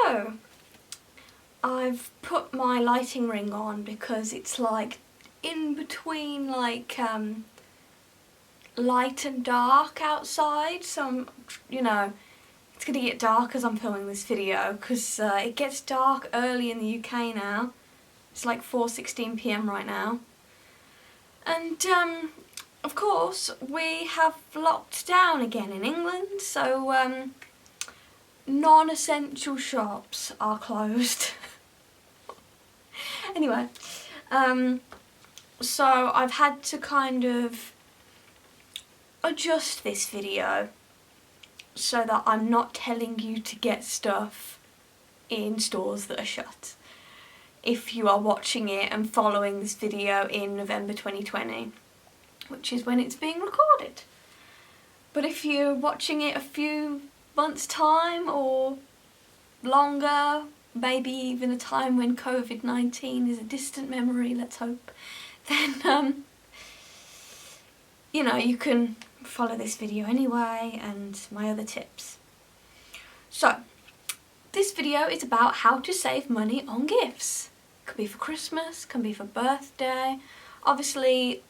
So, I've put my lighting ring on because it's like in between like light and dark outside, so you know, it's gonna get dark as I'm filming this video because it gets dark early in the UK now. It's like 4:16 p.m. right now, and of course we have locked down again in England, so non-essential shops are closed. Anyway, so I've had to kind of adjust this video so that I'm not telling you to get stuff in stores that are shut if you are watching it and following this video in November 2020, which is when it's being recorded. But if you're watching it a few months' time or longer, maybe even a time when COVID-19 is a distant memory, let's hope, then you know, you can follow this video anyway and my other tips. So, this video is about how to save money on gifts. Could be for Christmas, can be for birthday. Obviously,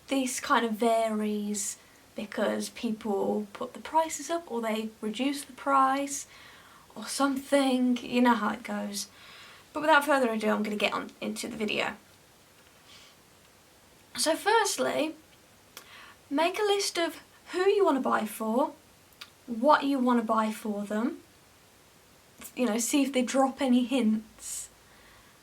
this kind of varies because people put the prices up or they reduce the price or something, you know how it goes. But without further ado, I'm going to get on into the video. So firstly, make a list of who you want to buy for, what you want to buy for them, you know, see if they drop any hints,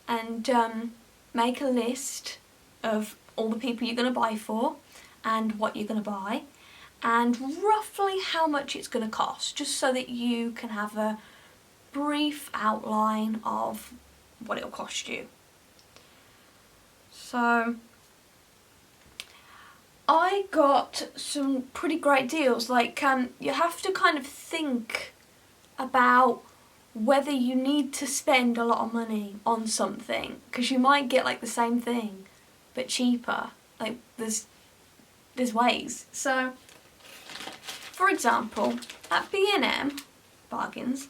and make a list of all the people you're going to buy for and what you're going to buy and roughly how much it's going to cost, just so that you can have a brief outline of what it'll cost you. So I got some pretty great deals. Like you have to kind of think about whether you need to spend a lot of money on something, because you might get like the same thing but cheaper. Like there's ways. So for example, at B&M Bargains,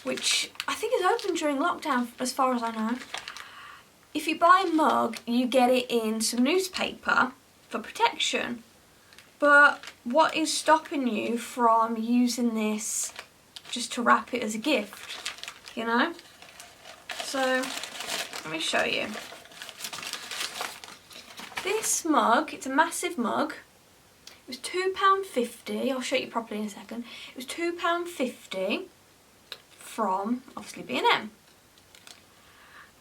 which I think is open during lockdown as far as I know, if you buy a mug you get it in some newspaper for protection. But what is stopping you from using this just to wrap it as a gift, you know? So let me show you. This mug, it's a massive mug. It was £2.50. I'll show you properly in a second. It was £2.50 from obviously B&M.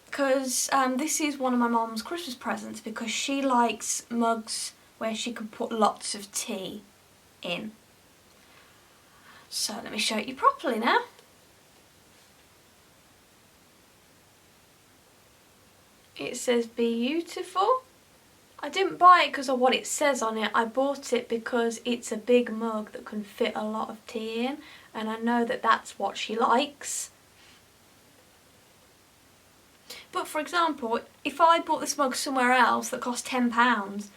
Because this is one of my mum's Christmas presents, because she likes mugs where she can put lots of tea in. So let me show it you properly now. It says Bee-You-Tiful. I didn't buy it because of what it says on it. I bought it because it's a big mug that can fit a lot of tea in, and I know that that's what she likes. But for example, if I bought this mug somewhere else that cost £10,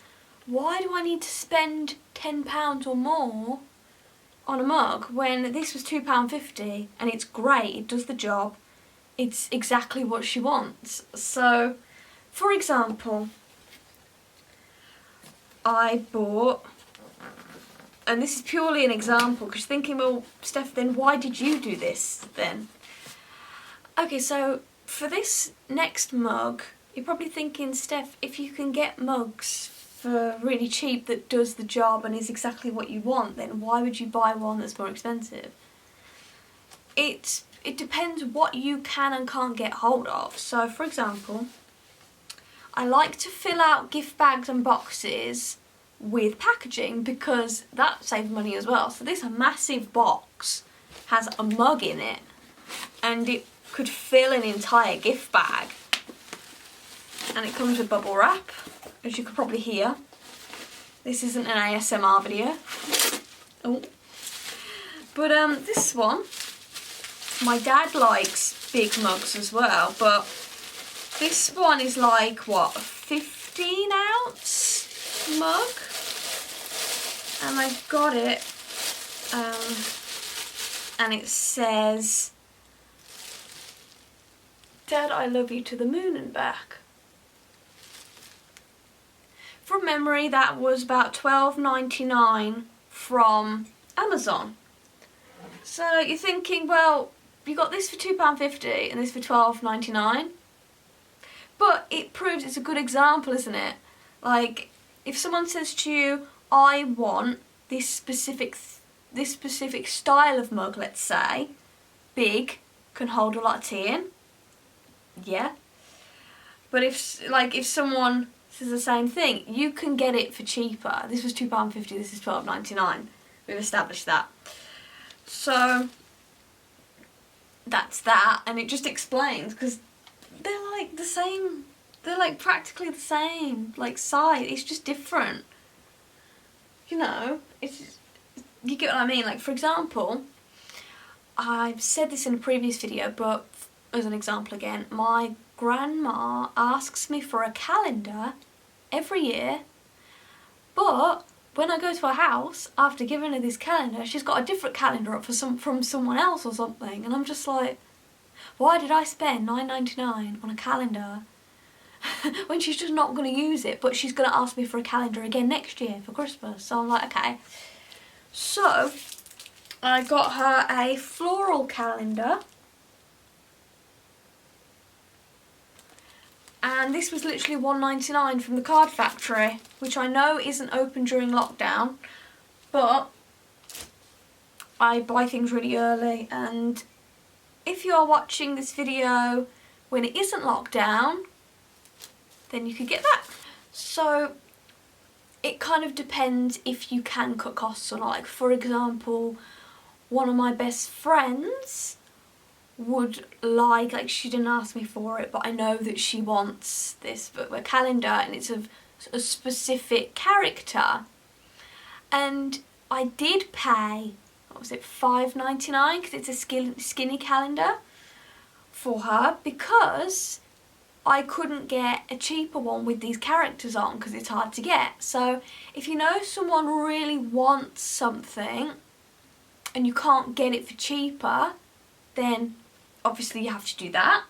why do I need to spend £10 or more on a mug when this was £2.50 and it's great, it does the job, it's exactly what she wants. So, for example, I bought, and this is purely an example because you're thinking, well, Steph, then why did you do this then? Okay, so for this next mug, you're probably thinking, Steph, if you can get mugs for really cheap that does the job and is exactly what you want, then why would you buy one that's more expensive? It depends what you can and can't get hold of. So for example, I like to fill out gift bags and boxes with packaging because that saves money as well. So this massive box has a mug in it and it could fill an entire gift bag, and it comes with bubble wrap, as you could probably hear. This isn't an ASMR video. Oh. But this one, my dad likes big mugs as well, but this one is like, what, a 15-ounce mug? And I've got it, and it says Dad, I Love You to the Moon and Back. From memory, that was about $12.99 from Amazon. So you're thinking, well, you got this for £2.50 and this for $12.99. But it proves it's a good example, isn't it? Like, if someone says to you, I want this specific style of mug, let's say, big, can hold a lot of tea in, yeah. But if someone says the same thing, you can get it for cheaper. This was £2.50, this is $12.99. We've established that. So that's that, and it just explains, because they're like the same, they're like practically the same, like size, it's just different. You know, it's, you get what I mean? Like, for example, I've said this in a previous video, but as an example again, my grandma asks me for a calendar every year, but when I go to her house, after giving her this calendar, she's got a different calendar up from someone else or something, and I'm just like, why did I spend $9.99 on a calendar when she's just not going to use it, but she's going to ask me for a calendar again next year for Christmas? So I'm like, okay. So I got her a floral calendar, and this was literally $1.99 from the Card Factory, which I know isn't open during lockdown, but I buy things really early, and if you are watching this video when it isn't locked down, then you could get that. So it kind of depends if you can cut costs or not. Like, for example, one of my best friends would like she didn't ask me for it, but I know that she wants this a calendar, and it's of a specific character, and I did pay, what was it, $5.99, because it's a skinny calendar for her, because I couldn't get a cheaper one with these characters on, because it's hard to get. So if you know someone really wants something and you can't get it for cheaper, then obviously you have to do that.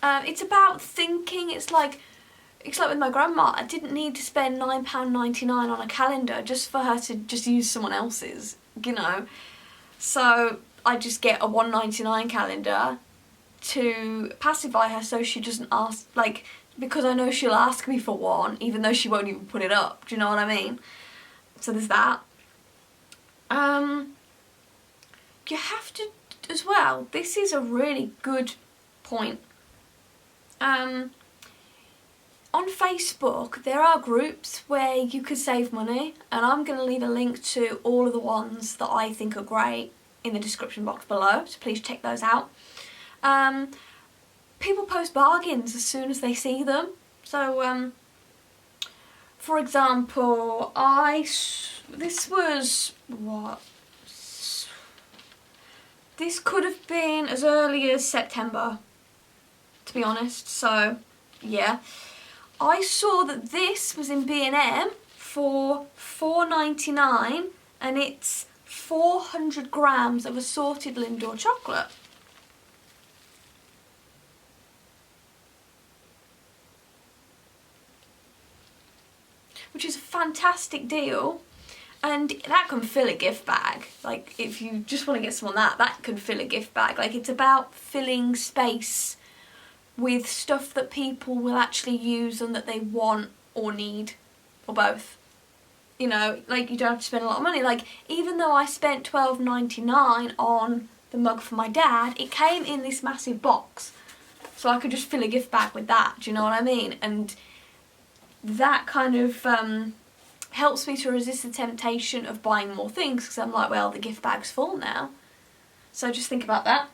It's about thinking. It's like with my grandma, I didn't need to spend £9.99 on a calendar just for her to just use someone else's, you know. So I just get a $1.99 calendar to pacify her, so she doesn't ask, like, because I know she'll ask me for one even though she won't even put it up. Do you know what I mean? So there's that. You have to, as well, this is a really good point. On Facebook there are groups where you could save money, and I'm going to leave a link to all of the ones that I think are great in the description box below, so please check those out. People post bargains as soon as they see them. So for example, this was what? This could have been as early as September, to be honest. So yeah, I saw that this was in B&M for $4.99, and it's 400 grams of assorted Lindor chocolate. Which is a fantastic deal, and that can fill a gift bag. Like, if you just want to get someone that can fill a gift bag. Like, it's about filling space with stuff that people will actually use and that they want or need, or both. You know, like, you don't have to spend a lot of money. Like, even though I spent $12.99 on the mug for my dad, it came in this massive box, so I could just fill a gift bag with that. Do you know what I mean? And that kind of helps me to resist the temptation of buying more things, because I'm like, well, the gift bag's full now. So just think about that.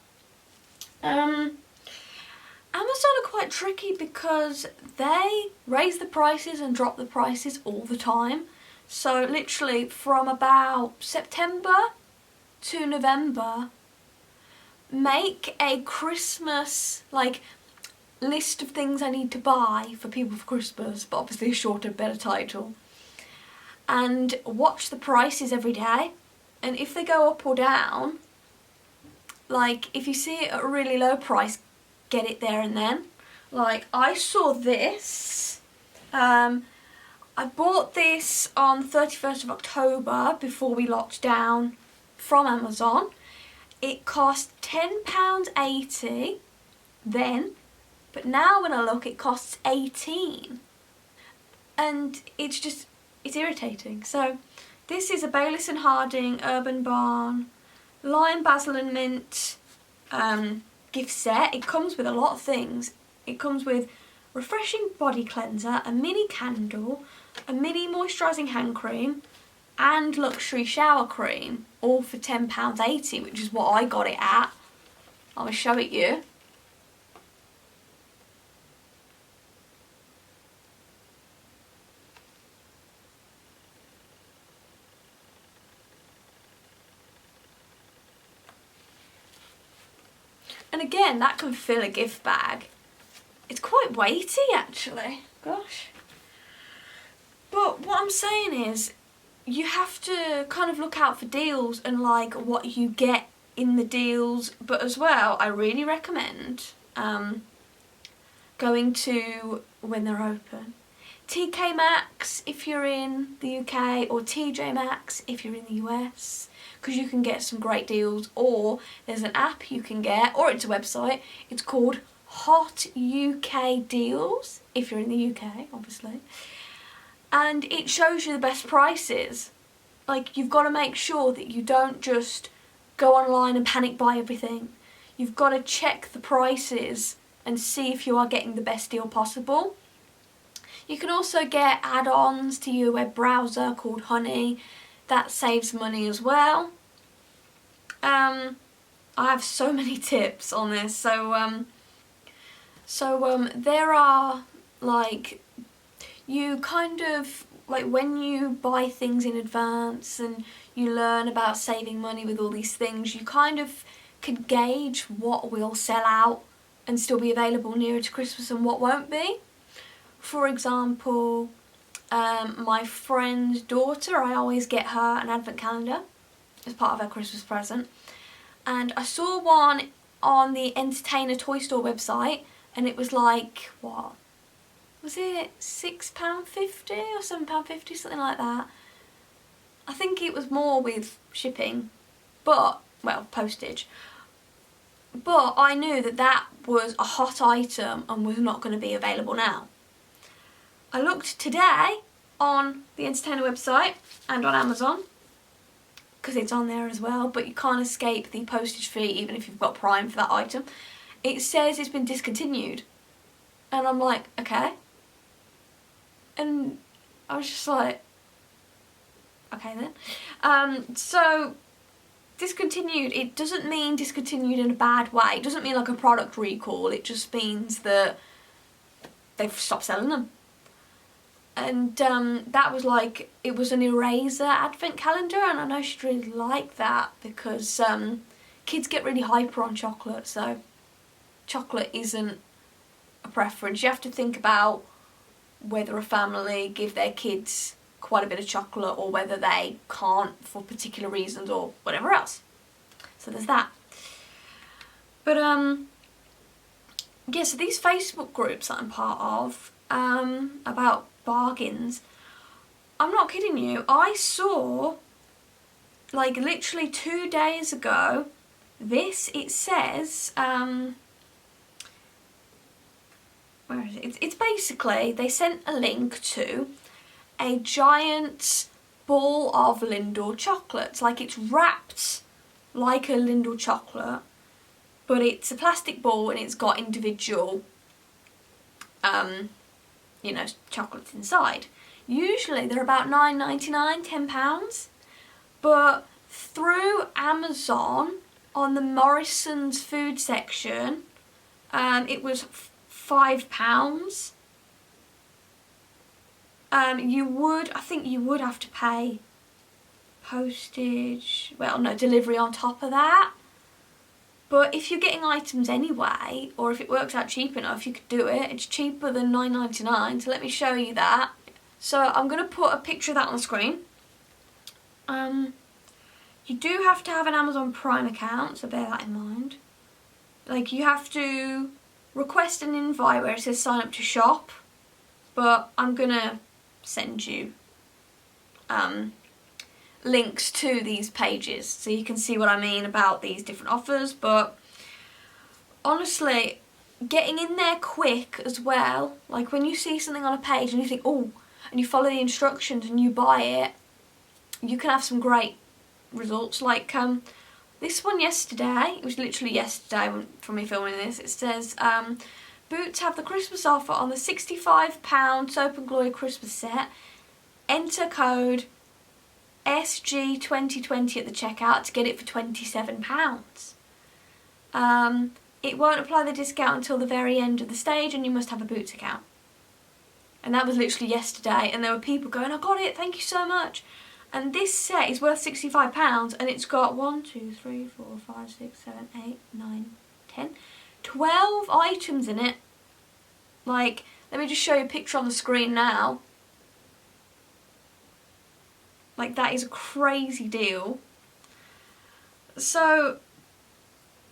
Amazon are quite tricky because they raise the prices and drop the prices all the time. So literally from about September to November, make a Christmas, like, list of things I need to buy for people for Christmas, but obviously a shorter, better title, and watch the prices every day, and if they go up or down, like, if you see it at a really low price, get it there and then. Like, I saw this, I bought this on 31st of October before we locked down from Amazon. It cost £10.80 then, but now when I look it costs £18. And it's irritating. So this is a Baylis and Harding Urban Barn Lime, Basil and Mint gift set. It comes with a lot of things. It comes with refreshing body cleanser, a mini candle, a mini moisturising hand cream and luxury shower cream, all for £10.80, which is what I got it at. I'll show it you. And again, that can fill a gift bag. It's quite weighty actually, gosh. But what I'm saying is, you have to kind of look out for deals and like what you get in the deals, but as well, I really recommend going to when they're open. TK Maxx if you're in the UK, or TJ Maxx if you're in the US, because you can get some great deals. Or there's an app you can get, or it's a website, it's called Hot UK Deals if you're in the UK, obviously, and it shows you the best prices. Like, you've got to make sure that you don't just go online and panic buy everything. You've got to check the prices and see if you are getting the best deal possible. You can also get add-ons to your web browser called Honey. That saves money as well. I have so many tips on this. So there are, like, you kind of, like, when you buy things in advance and you learn about saving money with all these things, you kind of can gauge what will sell out and still be available nearer to Christmas and what won't be. For example, my friend's daughter, I always get her an advent calendar as part of her Christmas present. And I saw one on the Entertainer Toy Store website, and it was like, what? Was it £6.50 or £7.50, something like that? I think it was more with shipping, but, well, postage. But I knew that that was a hot item and was not going to be available now. I looked today on the Entertainer website and on Amazon, because it's on there as well, but you can't escape the postage fee even if you've got Prime for that item. It says it's been discontinued. And I'm like, okay. And I was just like, okay then. So, discontinued, it doesn't mean discontinued in a bad way. It doesn't mean like a product recall. It just means that they've stopped selling them. And that was like, it was an eraser advent calendar, and I know she'd really like that because kids get really hyper on chocolate, so chocolate isn't a preference. You have to think about whether a family give their kids quite a bit of chocolate or whether they can't for particular reasons or whatever else. So there's that. But yeah, so these Facebook groups that I'm part of about bargains, I'm not kidding you, I saw, like, literally 2 days ago, this, it says, where is it? It's basically, they sent a link to a giant ball of Lindor chocolates. Like, it's wrapped like a Lindor chocolate, but it's a plastic ball and it's got individual you know, chocolates inside. Usually they're about £9.99, £10, but through Amazon on the Morrison's food section, it was £5. I think you would have to pay postage, well no, delivery on top of that. But if you're getting items anyway, or if it works out cheap enough, you could do it. It's cheaper than £9.99, so let me show you that. So I'm going to put a picture of that on the screen. You do have to have an Amazon Prime account, so bear that in mind. Like, you have to request an invite where it says sign up to shop, but I'm gonna send you links to these pages so you can see what I mean about these different offers. But honestly, getting in there quick as well, like when you see something on a page and you think, oh, and you follow the instructions and you buy it, you can have some great results. Like this one yesterday, it was literally yesterday from me filming this, it says Boots have the Christmas offer on the £65 Soap and Glory Christmas set. Enter code SG2020 at the checkout to get it for £27. It won't apply the discount until the very end of the stage, and you must have a Boots account. And that was literally yesterday, and there were people going, I got it, thank you so much. And this set is worth £65, and it's got 1, 2, 3, 4, 5, 6, 7, 8, 9, 10, 12 items in it. Like, let me just show you a picture on the screen now. Like, that is a crazy deal. So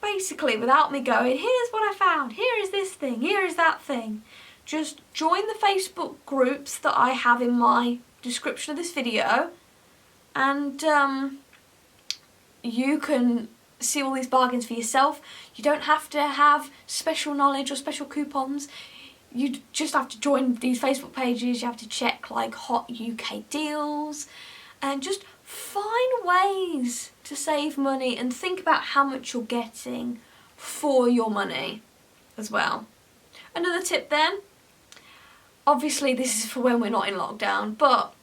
basically, without me going, here's what I found, here is this thing, here is that thing, just join the Facebook groups that I have in my description of this video, and you can see all these bargains for yourself. You don't have to have special knowledge or special coupons. You just have to join these Facebook pages. You have to check like hot UK deals and just find ways to save money and think about how much you're getting for your money as well. Another tip then, obviously this is for when we're not in lockdown, but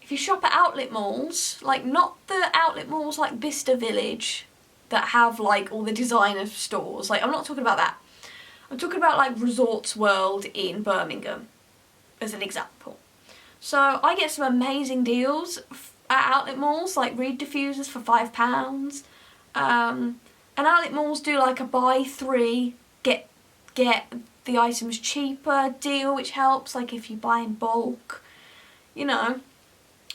if you shop at outlet malls, like not the outlet malls like Bicester Village that have like all the designer stores, like I'm not talking about that. I'm talking about like Resorts World in Birmingham as an example. So I get some amazing deals at outlet malls, like reed diffusers for £5. And outlet malls do like a buy 3, get the items cheaper deal, which helps like if you buy in bulk, you know.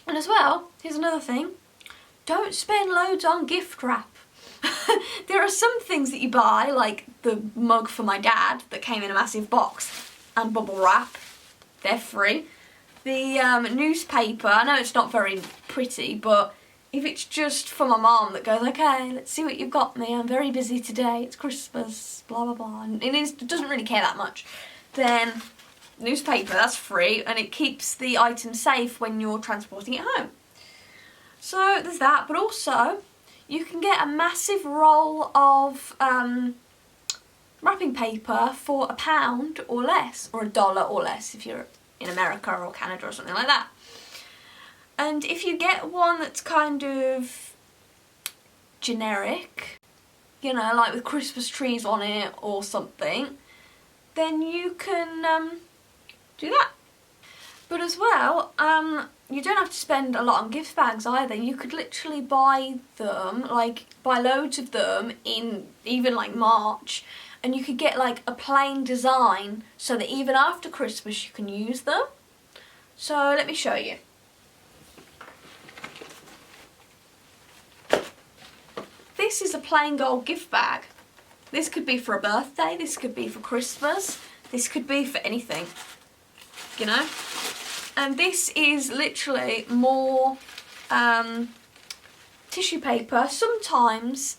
And as well, here's another thing, don't spend loads on gift wrap. There are some things that you buy, like the mug for my dad that came in a massive box and bubble wrap, they're free. The newspaper, I know it's not very pretty, but if it's just for my mum that goes, okay, let's see what you've got me, I'm very busy today, it's Christmas, blah blah blah, and it doesn't really care that much, then newspaper, that's free, and it keeps the item safe when you're transporting it home. So there's that, but also you can get a massive roll of wrapping paper for £1 or less, or $1 or less if you're in America or Canada or something like that. And if you get one that's kind of generic, you know, like with Christmas trees on it or something, then you can do that. But as well, you don't have to spend a lot on gift bags either. You could literally buy them, like buy loads of them in even like March, and you could get like a plain design so that even after Christmas you can use them. So let me show you. This is a plain gold gift bag. This could be for a birthday, this could be for Christmas, this could be for anything, you know. And this is literally more tissue paper. Sometimes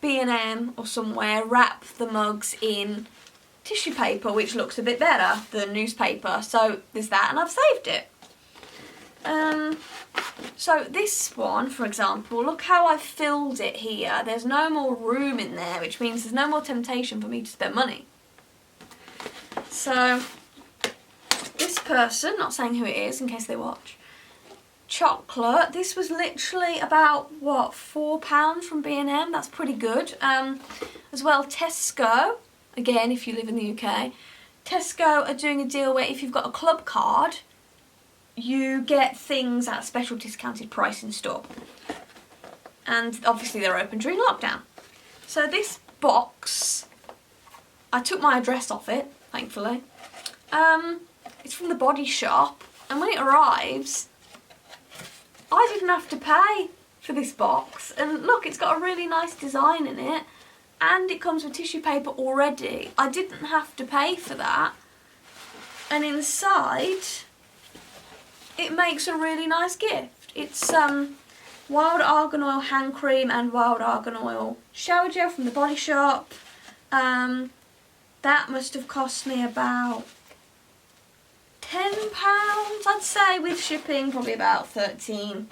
B&M or somewhere wrap the mugs in tissue paper, which looks a bit better than newspaper. So there's that, and I've saved it. So this one, for example, look how I've filled it here. There's no more room in there, which means there's no more temptation for me to spend money. So this person, not saying who it is in case they watch, chocolate, this was literally about, what, £4 from B&M, that's pretty good. As well, Tesco, again if you live in the UK, Tesco are doing a deal where if you've got a club card, you get things at a special discounted price in store. And obviously they're open during lockdown. So this box, I took my address off it, thankfully. It's from the Body Shop, and when it arrives, I didn't have to pay for this box. And look, it's got a really nice design in it, and it comes with tissue paper already. I didn't have to pay for that. And inside, it makes a really nice gift. It's wild argan oil hand cream and wild argan oil shower gel from the Body Shop. That must have cost me about £10, I'd say, with shipping, probably about £13.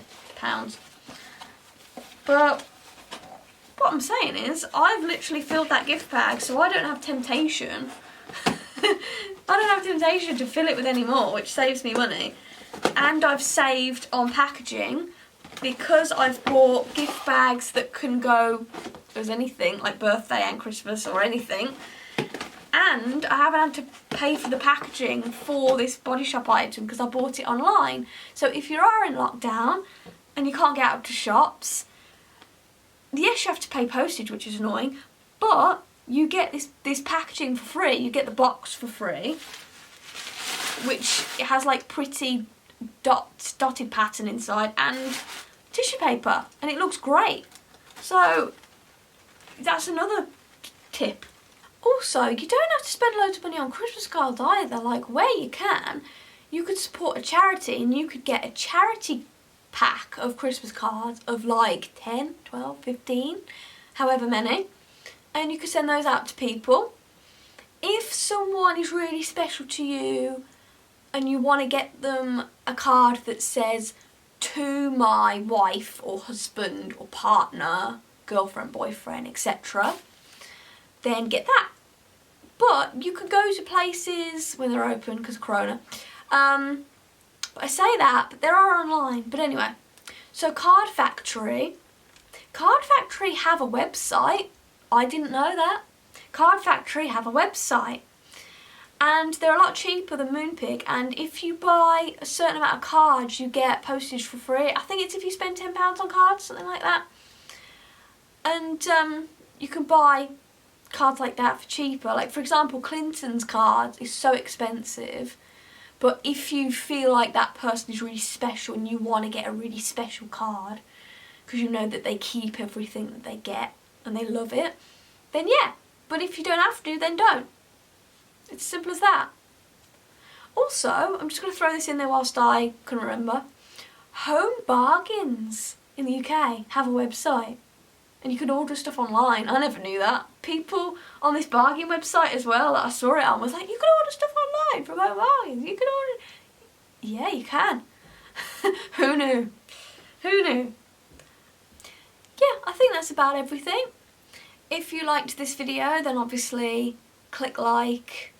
But what I'm saying is, I've literally filled that gift bag, so I don't have temptation. I don't have temptation to fill it with any more, which saves me money. And I've saved on packaging because I've bought gift bags that can go as anything, like birthday and Christmas or anything. And I haven't had to pay for the packaging for this Body Shop item because I bought it online. So if you are in lockdown and you can't get out to shops, yes, you have to pay postage, which is annoying, but you get this packaging for free. You get the box for free, which it has like pretty dotted pattern inside and tissue paper, and it looks great. So that's another tip. Also, you don't have to spend loads of money on Christmas cards either. Like, where you can, you could support a charity and you could get a charity pack of Christmas cards of like 10, 12, 15, however many, and you could send those out to people. If someone is really special to you and you want to get them a card that says, to my wife or husband or partner, girlfriend, boyfriend, etc., then get that. But you could go to places when they're open because of Corona. But I say that, but there are online. But anyway, so Card Factory have a website. I didn't know that. Card Factory have a website. And they're a lot cheaper than Moonpig. And if you buy a certain amount of cards, you get postage for free. I think it's if you spend £10 on cards, something like that. And you can buy cards like that for cheaper. Like, for example, Clinton's card is so expensive, but if you feel like that person is really special and you want to get a really special card because you know that they keep everything that they get and they love it, then yeah. But if you don't have to, then don't. It's as simple as that. Also, I'm just going to throw this in there whilst I can remember. Home Bargains in the UK have a website. And you can order stuff online. I never knew that. People on this bargain website as well that I saw it on was like, you can order stuff online from Home Bargains. You can order... Yeah, you can. Who knew? Who knew? Yeah, I think that's about everything. If you liked this video, then obviously click like,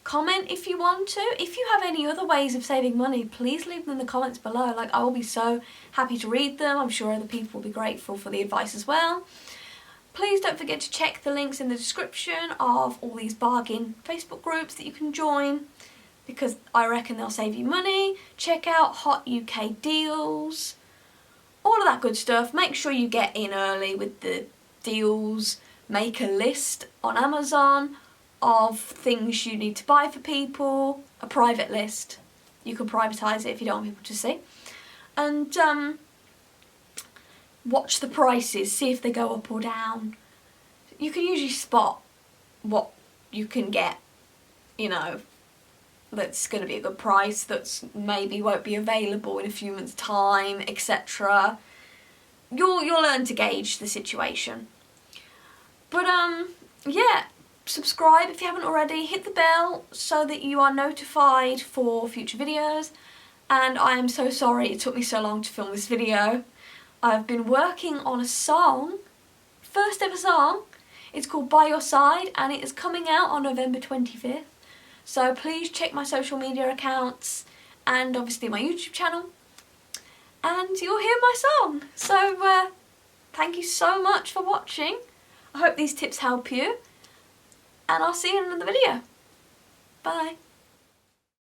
comment if you want to. If you have any other ways of saving money, please leave them in the comments below. Like, I will be so happy to read them. I'm sure other people will be grateful for the advice as well. Please don't forget to check the links in the description of all these bargain Facebook groups that you can join, because I reckon they'll save you money. Check out Hot UK Deals, all of that good stuff. Make sure you get in early with the deals. Make a list on Amazon of things you need to buy for people, a private list. You can privatise it if you don't want people to see. And watch the prices, see if they go up or down. You can usually spot what you can get, you know, that's going to be a good price, that's maybe won't be available in a few months' time, etc. You'll learn to gauge the situation. But yeah. Subscribe if you haven't already, hit the bell so that you are notified for future videos, and I am so sorry it took me so long to film this video. I've been working on a song, first ever song. It's called By Your Side and it is coming out on November 25th, so please check my social media accounts and obviously my YouTube channel and you'll hear my song. So thank you so much for watching. I hope these tips help you. And I'll see you in another video. Bye.